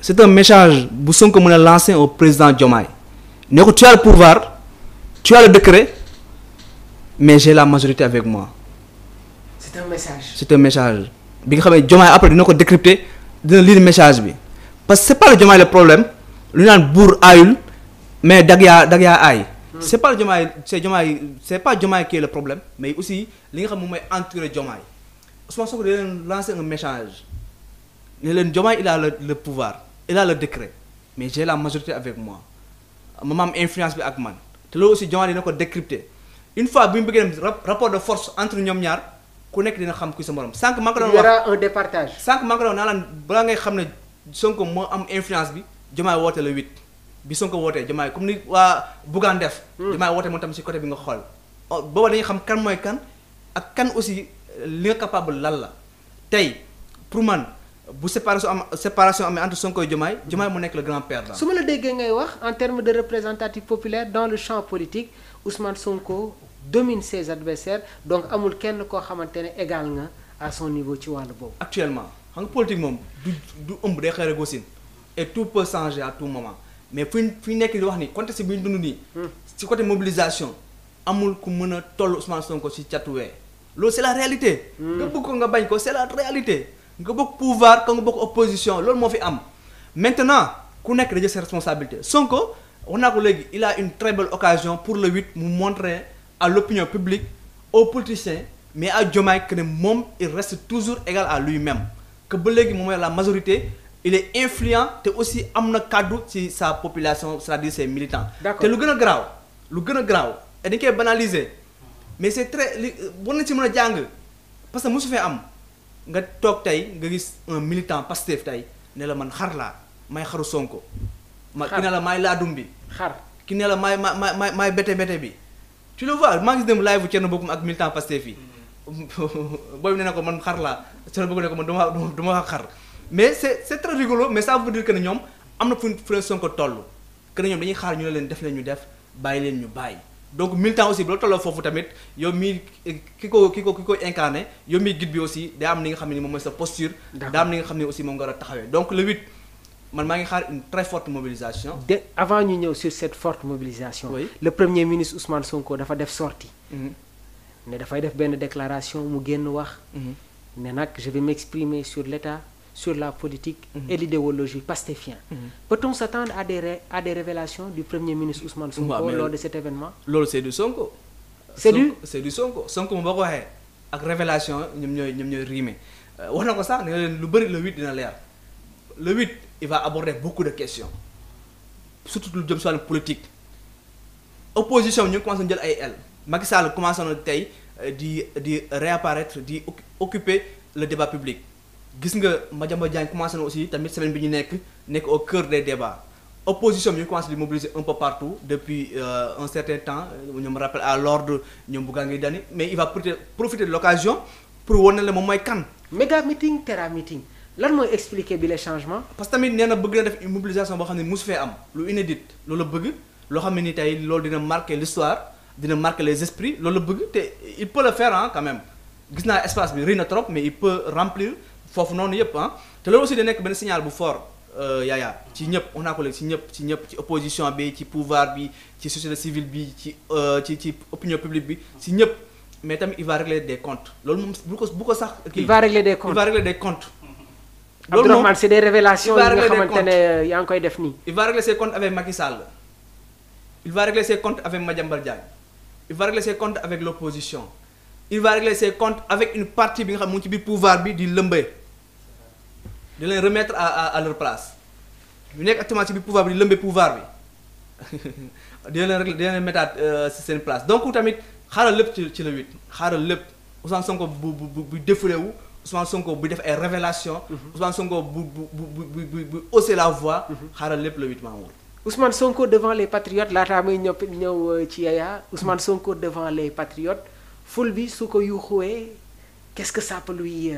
c'est un message bu Sonko mën a lancer au président Diomaye ne ko tu as le pouvoir tu as le décret mais j'ai la majorité avec moi. c'est un message. c'est un message bi nga xam ne Diomaye après dina ko décrypter dina lire message bi parce que c'est pas le Diomaye le problème lu ñu naan buur aayul mais dag yaa aay. c'est pas le Diomaye c'est pas Diomaye qui est le problème mais aussi li nga xam moom mooy entourer Diomaye Ousmane Sonko da leen lancer un message ne leen Diomaye il a le pouvoir il a le décret mais j'ai la majorité avec moi ma am influence bi ak man te loolu aussi Diomaye dina ko décrypter une fois bi mu bëggee dem rapport de force entre ñoom ñaar ku nekk dina xam ku sa morom sànq maa ngi ko doon wax il y aura un départage. sànq maa ngi ko doon naa laan balaa ngay xam ne Sonko moo am influence bi Diomaye woote le 8 bi Sonko wootee Diomaye comme ni waa Bougane def. Diomaye woote moom tamit ci côté bi nga xool. booba dañuy xam kan mooy kan ak kan aussi li nga capable lan la tey pour man bu séparation amee entre Sonko et Diomaye mu nekk le grand perdant. su ma la déggee ngay wax en termes de représentatif populaire dans le champ politique Ousmane Sonko domine ses adversaires donc amul kenn koo xamante ne égal nga à son niveau ci wàllu boobu. actuellement xam nga politique moom du ëmb day xëy gosin et tout peut changer à tout moment mais fi nekk di wax ni contexte bi ñu dund nii. ci côté mobilisation amul ku mën a toll Ousmane Sonko ci catuwee loolu c'est la réalité. nga bëgg ko nga bañ ko c'est la réalité. nga bokk pouvoir ka nga bokk opposition loolu moo fi am maintenant ku nekk da jël ses responsabilités Sonko wax naa ko léegi il a une très belle occasion pour le 8 mu montrer à l'opinion publique aux politiciens mais à Diomaye que ne moom il reste toujours égal à lui-même que ba léegi moom mooy la majorité il est influent te aussi am na kàddu ci sa population c'est-à-dire ses militants. te lu gën a garaaw et dañ koy banaliser mais c'est très li war nañ ci mën a jàng parce que mosu fee am. nga toog tey nga gis un militant Pastef tey ne la man xar laa may xaru Sonko. ki ne la maay laadum bi. ki ne la maay bete bi. tu le vois maa ngi dem live bu Thierno Bocoum ak militant Pastef yi. booy ne na ko man xar laa Thierno Bocoum ne ko man du ma xar. mais c'est très rigolo mais ça veut dire que ne ñoom am na fu leen Sonko toll. que ne ñoom dañuy xaar ñu ne leen def leen ñu def bàyyi leen ñu bàyyi. donc militant aussi bu la tolloo foofu tamit yow mii ki ko incarné yow mii guide bi aussi day am li nga xam ne moom mooy sa posture. daa am li nga xam ne aussi moom nga war a taxawee donc le 8 man maa ngi xaar une très forte mobilisation. avant ñu ñëw sur cette forte mobilisation. Oui. Le premier ministre Ousmane Sonko dafa def sortie. ne dafay def benn déclaration mu génn wax. ne nag je vais m'exprimer sur l'état sur la politique et l'idéologie pastéfien. Peut-on s'attendre à des révélations du premier ministre Ousmane Sonko lors de cet événement? loolu c'est du Sonko. c'est du Sonko moom boo ko waxee ak révélation ñoom ñooy riime wax na ko sax ne leen lu bëri le 8 dina leer le 8 il va aborder beaucoup de questions surtout lu jëm si wàllu politique opposition ñu ngi commencé jël ay ailes Macky Sall commencé na tey di réapparaître di occuper le débat public. gis nga Madiambal Diagne commencé na aussi tamit semaine bi ñu nekk au cœur des débats opposition bi ñu commencé di mobiliser un peu partout depuis un certain temps ñu me rappelle à l'ordre ñoom Bougane Gueye Dany mais il va profiter de l'occasion pour wane la moom mooy kan. méga meeting terra meeting lan mooy expliquer bi les changements. parce que tamit nee na bëgg na def une mobilisation boo xam ne mosu fee am lu inédite loolu la bëgg loo xam ne ni tey loolu dina marquer l'histoire dina marquer les esprits loolu la bëgg te il peut le faire quand même gis naa espace bi rëy na trop mais il peut remplir. foofu noonu yëpp te loolu aussi da nekk benn signal bu fort Yaya ci ñëpp wax naa ko léegi ci ñëpp ci opposition bi ci pouvoir bi ci société civile bi ci opinion publique bi ci ñëpp mais tamit il va régler des comptes loolu moom bu ko sax. il va régler des comptes. loolu moom c'est des révélations yi nga xamante ne yaa ngi koy def nii. il va régler ses comptes avec Macky Sall il va régler ses comptes avec Madiambal Diagne il va régler ses comptes avec l'opposition il va régler ses comptes avec une partie bi nga xam mu ngi ci biir pouvoir bi di lëmbee. di leen remettre à leur place ñu nekk actuellement ci biir pouvoir bi di lëmbee pouvoir bi di leen mettre ci seen place donc tamit xaaral lépp ci le 8 xaaral lépp Ousmane Sonko bu défoulé wu Ousmane Sonko bu def ay révélations. Ousmane Sonko bu hausser la voix. xaaral lépp le 8 Mamour. Ousmane Sonko devant les patriotes laataa may ñëw ci Yaya Ousmane Sonko devant les patriotes ful bi su ko yuuxuwee qu'est-ce que ça peut lui.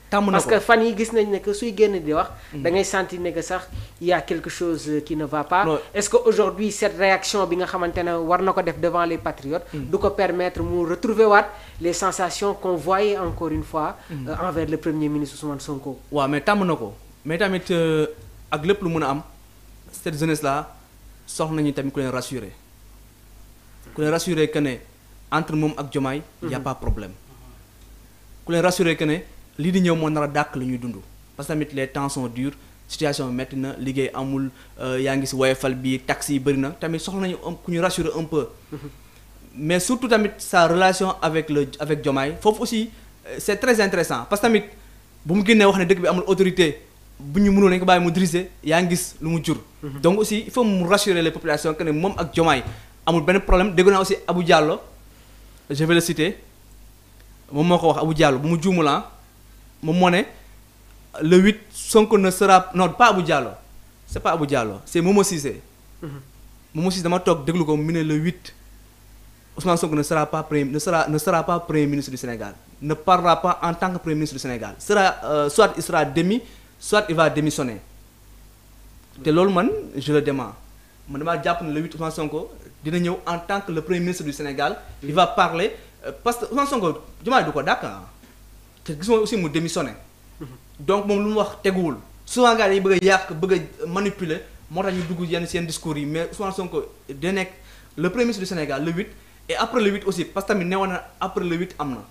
parce que fan yi gis nañ ne que suy génn di wax. da ngay sentir ne que sax il y a quelque chose qui ne va pas. est-ce que aujourd'hui cette réaction bi nga xamante ne war na ko def devant les patriotes. du ko permettre mu retrouver waat les sensations qu'on voyait encore une fois. envers le premier ministre Ousmane Sonko. waaw mais tàmm na ko mais tamit ak lépp lu mën a am cette jeunesse là soxla nañu tamit ku leen rassurer que ne entre moom ak Diomaye y a pas problème ku leen rassurer que ne lii di ñëw moo nar a dàq li ñuy dund parce que tamit les temps sont durs situation bi métti na liggéey amul yaa ngi si woyofal bi taxi yi bëri na tamit soxla nañu ku ñu rassurer un peu mais surtout tamit sa relation avec Diomaye foofu aussi c'est très intéressant parce que tamit bu mu génnee wax ne dëkk bi amul autorité bu ñu mënul nañu ko bàyyi mu diriger yaa ngi gis lu mu jur. donc aussi il faut mu rassurer les populations que ne moom ak Diomaye amul benn problème dégg naa aussi Abou Diallo je vais le citer moom moo ko wax Abou Diallo bu mu juumulaan moom moo ne le 8 Sonko ne sera non pas Abou Diallo c'est pas Abou Diallo c'est Momo Cissé. Momo Cissé dama toog déglu ko mu ne le 8 Ousmane Sonko ne sera pas premier ministre du Sénégal ne parlera pas en tant que premier ministre du Sénégal soit il sera démis soit il va démissionner te loolu man je le dément man damaa jàpp ne le 8 Ousmane Sonko dina ñëw en tant que le premier ministre du Sénégal il va parler parce que Ousmane Sonko Diomaye du ko dàkk te gis nga aussi mu démissionner donc moom lu mu wax teguwul souvent gars yi bëgg a yàq bëgg a manipuler moo tax ñu dugg yenn seen discours yi mais Ousmane Sonko da nekk le premier ministre du Sénégal le 8 et après le 8 aussi parce que tamit newoon na après le 8 am na.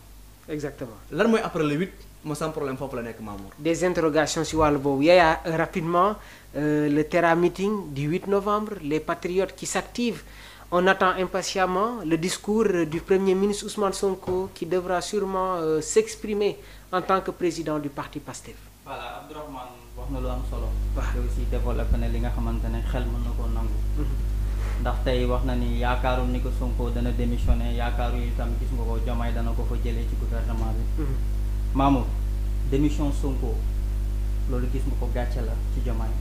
exactement lan mooy après le 8 moo sam problème foofu la nekk Mamour. des interrogations si wàllu boobu Yaya rapidement le Terra Meeting du 8 novembre les patriotes qui s'activent on attend impatiemment le discours du premier ministre Ousmane Sonko qui devra sûrement s'exprimer en tant que président du parti PASTEF. voilà Abdourahmane wax na lu am solo. waaw te aussi développé na li nga xamante ne xel mën na koo nangu. ndax tey wax na ni yaakaarul ni ko Sonko dana démissionné yaakaaru itam gis nga ko Diomaye dana ko fa jëlee ci gouvernement bi. Mamour démission Sonko loolu gis nga ko gàcce la ci Diomaye.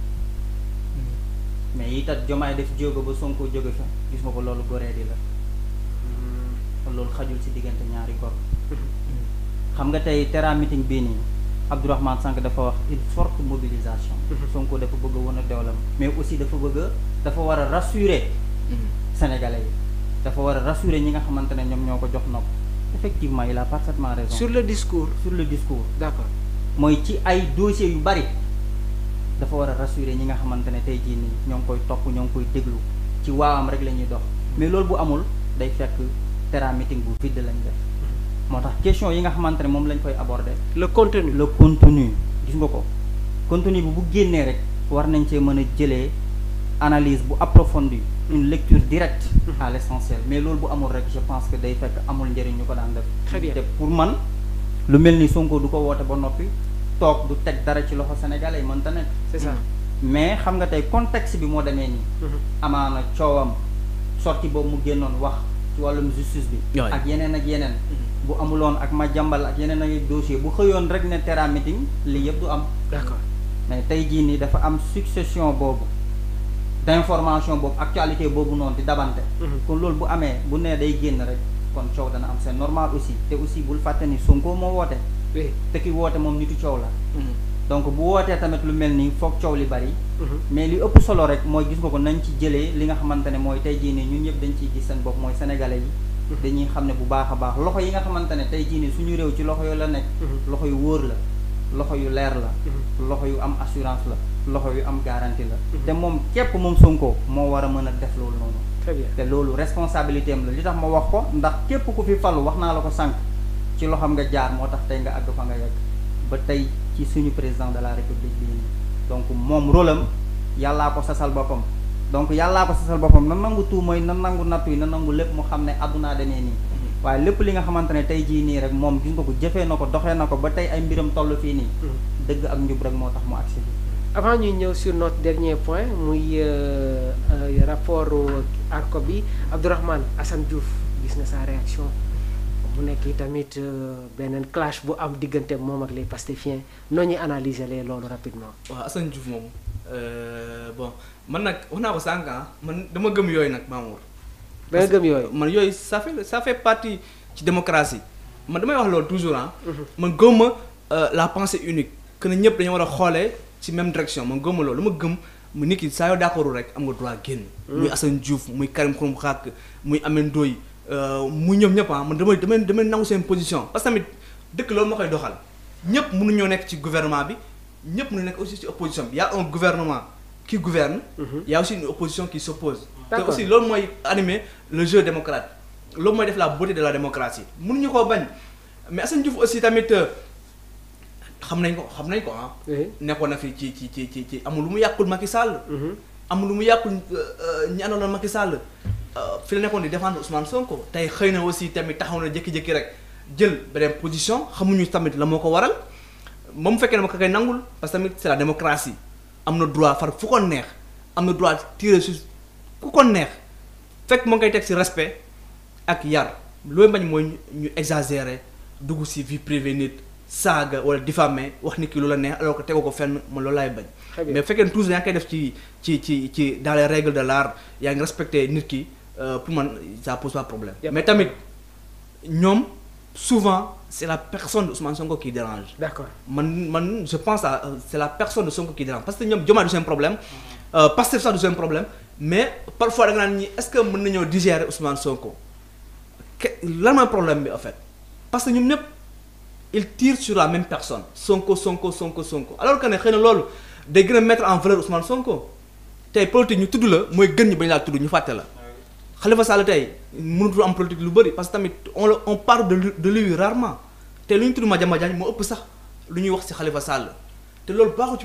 mais itam Diomaye def jóge ba Sonko jóge fa gis nga ko loolu goree di la. kon loolu xajul ci diggante ñaari gor. xam nga tey Terra Meeting bii nii Abdourahmane Sànq dafa wax une forte mobilisation. Sonko dafa bëgg a wan a doolam mais aussi dafa war a rassurer. Sénégalais yi dafa war a rassurer ñi nga xamante ne ñoom ñoo ko jox nopp effectivement il a parfaitement raison. sur le discours. d'accord mooy ci ay dossiers yu bari dafa war a rassurer ñi nga xamante ne tey jii nii ñoo ngi koy topp ñoo ngi koy déglu ci waawam rek la ñuy dox mais loolu bu amul day fekk Terra Meeting bu vide lañ def moo tax question yi nga xamante ne moom lañ koy aborder. le contenu gis nga ko contenu bu génnee rek war nañ cee mën a jëlee analyse bu approfondie une lecture directe à l'essentiel mais loolu bu amul rek je pense que day fekk amul njëriñ ñu ko daan def. très bien te pour man lu mel ni Sonko du ko woote ba noppi toog du teg dara ci loxo sénégalais yi mënta nekk. c'est ça mais xam nga tey contexte bi moo demee nii. amaana coowam sorti boobu mu génnoon wax ci wàllum justice bi. ak yeneen ak yeneen. bu amuloon ak ma jàmbal ak yeneen ak dossier bu xëyoon rek ne Terra Meeting lii yëpp du am. d'accord mais tey jii nii dafa am succession boobu d'information boobu actualité boobu noonu di dabante. kon loolu bu amee bu nee day génn rek kon coow dana am c'est normal aussi te aussi bul fàtte ni Sonko moo woote. te ki woote moom nitu coow la. donc bu wootee tamit lu mel nii foog coow li bari. mais li ëpp solo rek mooy gis nga ko nañ ci jëlee li nga xamante ne mooy tey jii nii ñun ñëpp dañ ciy gis seen bopp mooy sénégalais yi. dañuy xam ne bu baax a baax loxo yi nga xamante ne tey jii nii suñu réew ci loxo yu la nekk. loxo yu wóor la loxo yu leer la. loxo yu am assurance la loxo yu am garantie la. te moom képp moom Sonko moo war a mën a def loolu noonu. très bien te loolu responsabilité am la li tax ma wax ko ndax képp ku fi falu wax naa la ko sànq ci loxoom nga jaar moo tax tey nga àgg fa nga yegg ba tey ci suñu président de la république bii nii donc moom rôle am yàllaa ko sasal boppam. donc yàllaa ko sasal boppam na nangu tuuma yi na nangu nattu yi na nangu lépp mu xam ne àddunaa demee nii waaye lépp li nga xamante ne tey jii nii rek moom gis nga ko jëfee na ko doxee na ko ba tey ay mbiram toll fii nii dëgg ak njub rek moo tax mu agsi bi avant ñuy ñëw sur notre dernier point muy rapport ARCOP bi Abdourahmane Assane Diouf gis na sa réaction mu nekk tamit beneen clash bu am diggante moom ak les pastéfiens noo ñuy analyser lee loolu rapidement. waaw Assane Diouf moom bon man nag wax naa ko sànq man dama gëm yooyu nag Mamour. ba nga gëm yooyu man yooyu ça fait partie ci démocratie man damay wax loolu toujours man gëmma la pensée unique que ne ñëpp dañu war a xoolee ci même direction man gëmma loolu dama gëm mu nit ki saa yoo d'accordul rek am nga droit génn. muy Assane Diouf muy Karim Xrum Xax muy Ameth Ndoye muy ñoom ñëpp man damay nangu seen position parce que tamit dëkk loolu ma koy doxal ñëpp mënuñoo nekk ci gouvernement bi ñëpp ñu nekk aussi ci opposition bi y a un gouvernement qui gouverne. y a aussi une opposition qui s'oppose. te aussi loolu mooy animer le jeu démocratique loolu mooy def la beauté de la démocratie mënuñu koo bañ mais Assane Diouf aussi tamit xam nañ ko ah. nekkoon na fi ci amul lu mu yàqul Macky Sall. amul lu mu yàqul ñi àndoon na Macky Sall fi la nekkoon di défendre Ousmane Sonko tey xëy na aussi tamit taxaw na jékki-jékki rek jël beneen position xamuñu tamit la moo ko waral moom fekkee ne ma ko koy nangul parce que tamit c'est la démocratie am na droit far fu ko neex am na droit tirer sur ku ko neex fekk moo ngay teg ci respect ak yar looy bañ mooy ñu exagérer dugg ci vie privée nit saaga wala diffamer wax ni ki lu la neex alors que tegoo ko fenn man loolu laay bañ. mais fekkee ne toujours yaa ngi koy def ci dans les règles de l'art yaa ngi respecté nit ki pour man ça pose pas problème. mais tamit ñoom souvent c'est la personne de Ousmane Sonko qui dérange. D'accord. man je pense à c'est la personne de Sonko qui dérange parce que ñoom Diomaye du seen problème. Pastef sax du seen problème mais parfois da nga naan ñi est-ce que mën nañoo digérer Ousmane Sonko lan mooy problème bi en fait parce que ñoom ñëpp ils tirent sur la même personne Sonko alors que ne xëy na loolu day gën a mettre en valeur Ousmane Sonko tey politique ñu tudd la mooy gën ñi bañ laa tudd ñu fàtte la. Khalifa Sall tey mënutul am politique lu bëri parce que tamit on parle de lui rarement te lu ñu tudd Madiambal Diagne moo ëpp sax lu ñuy wax ci Khalifa Sall te loolu baaxul ci